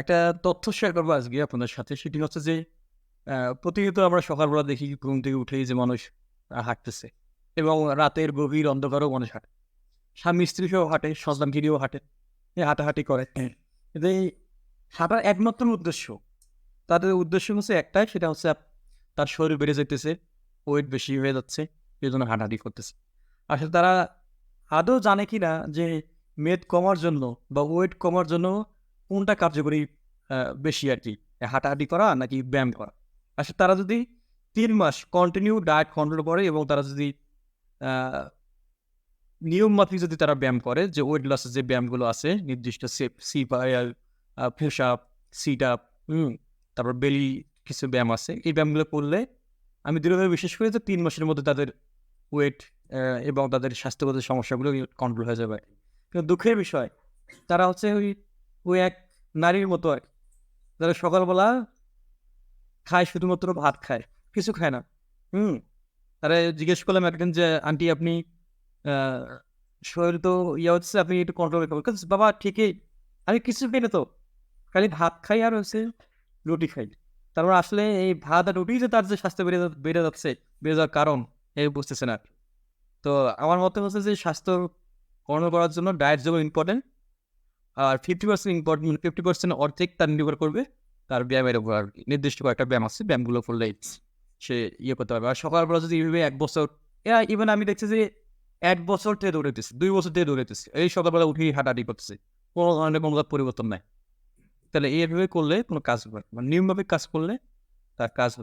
একটা তথ্য শেয়ার করবো আজকে আপনাদের সাথে। সেটি হচ্ছে যে প্রতিনিয়ত আমরা সকালবেলা দেখি ঘুম থেকে উঠেই যে মানুষ হাঁটতেছে এবং রাতের গভীর অন্ধকারেও মানুষ হাঁটে। স্বামী-স্ত্রী সহ হাঁটে, সন্তানকে হাঁটে। হাঁটাহাঁটি করে। কিন্তু এই হাঁটার একমাত্র উদ্দেশ্য, তাদের উদ্দেশ্য হচ্ছে একটাই, সেটা হচ্ছে তার শরীর বেড়ে যাইতেছে, ওয়েট বেশি হয়ে যাচ্ছে, এজন্য হাঁটাহাঁটি করতেছে। আসলে তারা আদৌ জানে কিনা যে মেদ কমার জন্য বা ওয়েট কমার জন্য কোনটা কার্যকরী আ বেশি আরকি? হাঁটাহাঁটি করা নাকি ব্যায়াম করা? আসলে তারা যদি ৩ মাস কন্টিনিউ ডায়েট কন্ট্রোল করে এবং তারা যদি আ নিয়ম মাফিক যদি তারা ব্যায়াম করে, যে ওয়েট লসের যে ব্যায়ামগুলো আছে নির্দিষ্ট পুশ আপ, সিট আপ, তারপর বেলি কিছু ব্যায়াম আছে। এই ব্যায়ামগুলো করলে আমি দৃঢ়ভাবে বিশ্বাস করি যে ৩ মাসের মধ্যে তাদের ওয়েট এবং তাদের স্বাস্থ্যগত সমস্যাগুলো কন্ট্রোল হয়ে যাবে। কিন্তু দুঃখের বিষয়, তারা হচ্ছে ওই এক নারীর মতো আরকি। যারা সকালবেলা খায়, শুধুমাত্র ভাত খায়, কিছু খায় না। হুম? তারে জিজ্ঞেস করলাম একদিন যে, "আন্টি আপনি আ শরীর তো হচ্ছে, আপনি একটু কন্ট্রোল করবেন।" কইতেছে, "বাবা ঠিকই, আমি কিছু খাই না তো। খালি ভাত খাই আর হচ্ছে রুটি খাই।" তার মানে আসলে এই ভাত আর রুটিই যে তার যে স্বাস্থ্য বেড়ে যাচ্ছে, বেড়ে যাওয়ার কারণ, বুঝতেছে না। তো আমার মতে হচ্ছে যে স্বাস্থ্য কন্ট্রোল করার জন্য ডায়েট যেমন ইম্পোর্টেন্ট, আর 50% ইম্পোর্টেন্ট, 50% অর্ধেক তার নির্ভর করবে তার ব্যায়ামের উপর আরকি। নির্দিষ্ট কয়েকটা ব্যায়াম আছে, ব্যায়ামগুলো করলেই সে করতে পারবে। আর সকালবেলা যদি এভাবে ১ বছর, ইভেন আমি দেখছি যে ১ বছর থেকে দৌড়াইতেছে, ২ বছর থেকে দৌড়াইতেছে। এই সকালবেলা উঠেই হাঁটাহাঁটি করতেছে। কোন ধরনের কোনো পরিবর্তন নাই। তাহলে এভাবে করলে কোনো কাজ হবে না। মানে নিয়মমাফিক কাজ করলে তার কাজ হবে।